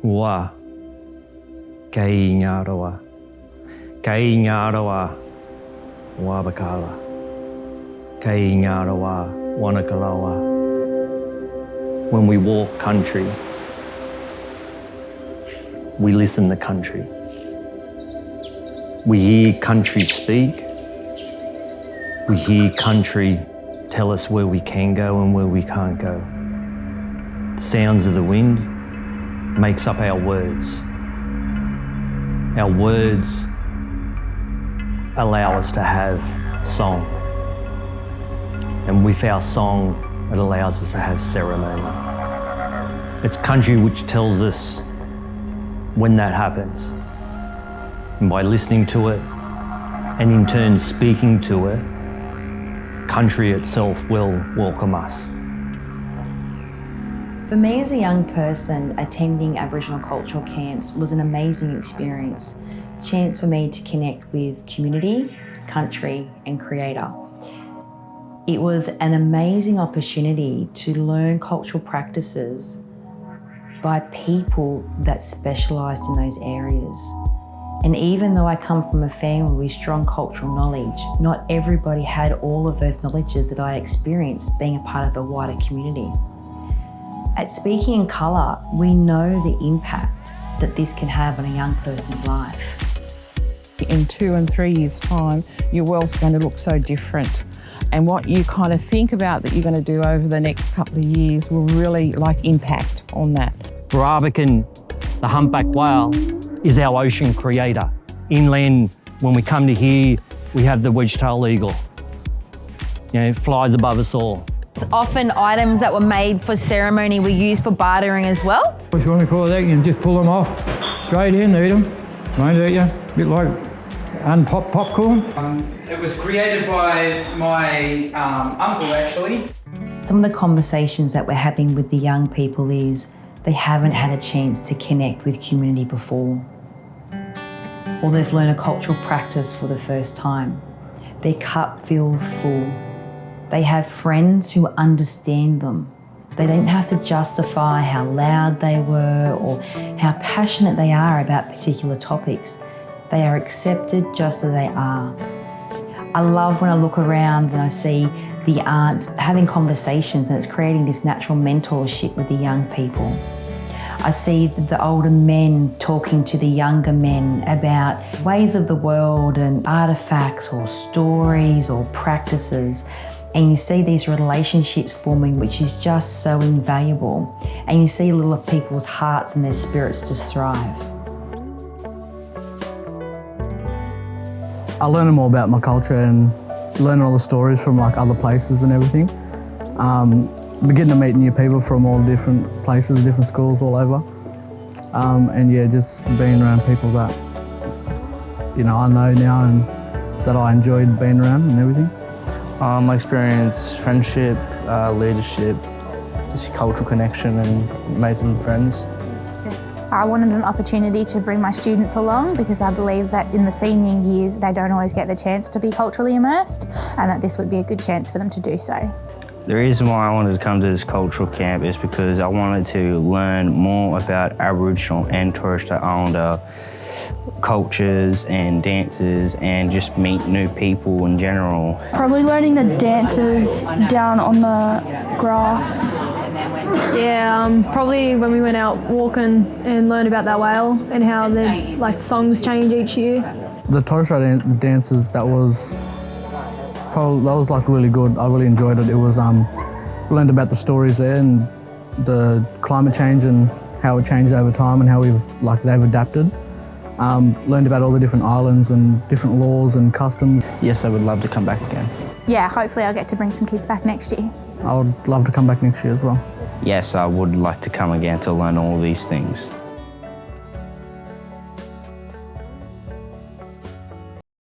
Wa, kei ngā roa. Kei ngā roa, wabakala. Kei ngā roa, wanakalawa. When we walk country, we listen to country. We hear country speak. We hear country tell us where we can go and where we can't go. The sounds of the wind makes up our words. Our words allow us to have song. And with our song, it allows us to have ceremony. It's country which tells us when that happens. And by listening to it, and in turn speaking to it, country itself will welcome us. For me as a young person, attending Aboriginal cultural camps was an amazing experience. A chance for me to connect with community, country and creator. It was an amazing opportunity to learn cultural practices by people that specialised in those areas. And even though I come from a family with strong cultural knowledge, not everybody had all of those knowledges that I experienced being a part of a wider community. At Speaking in Colour, we know the impact that this can have on a young person's life. In 2 and 3 years' time, your world's going to look so different. And what you kind of think about that you're going to do over the next couple of years will really impact on that. Barbican, the humpback whale, is our ocean creator. Inland, when we come to here, we have the wedge-tailed eagle. It flies above us all. Often items that were made for ceremony were used for bartering as well. If you want to call it that, you can just pull them off straight in, eat them. Won't eat you. A bit like unpopped popcorn. It was created by my uncle, actually. Some of the conversations that we're having with the young people is they haven't had a chance to connect with community before, or they've learned a cultural practice for the first time. Their cup feels full. They have friends who understand them. They don't have to justify how loud they were or how passionate they are about particular topics. They are accepted just as they are. I love when I look around and I see the aunts having conversations, and it's creating this natural mentorship with the young people. I see the older men talking to the younger men about ways of the world and artefacts or stories or practices. And you see these relationships forming, which is just so invaluable. And you see little people's hearts and their spirits just thrive. I learned more about my culture and learning all the stories from other places and everything. Getting to meet new people from all different places, different schools all over. And yeah, just being around people that, I know now and that I enjoyed being around and everything. I experienced friendship, leadership, just cultural connection and made some friends. I wanted an opportunity to bring my students along because I believe that in the senior years they don't always get the chance to be culturally immersed, and that this would be a good chance for them to do so. The reason why I wanted to come to this cultural camp is because I wanted to learn more about Aboriginal and Torres Strait Islander cultures and dances and just meet new people in general. Probably learning the dances down on the grass. Yeah, probably when we went out walking and learned about that whale and how the songs change each year. The Torres Strait dances, that was really good. I really enjoyed it. It was learned about the stories there and the climate change and how it changed over time and how they've adapted. Learned about all the different islands and different laws and customs. Yes, I would love to come back again. Yeah, hopefully I'll get to bring some kids back next year. I would love to come back next year as well. Yes, I would like to come again to learn all these things.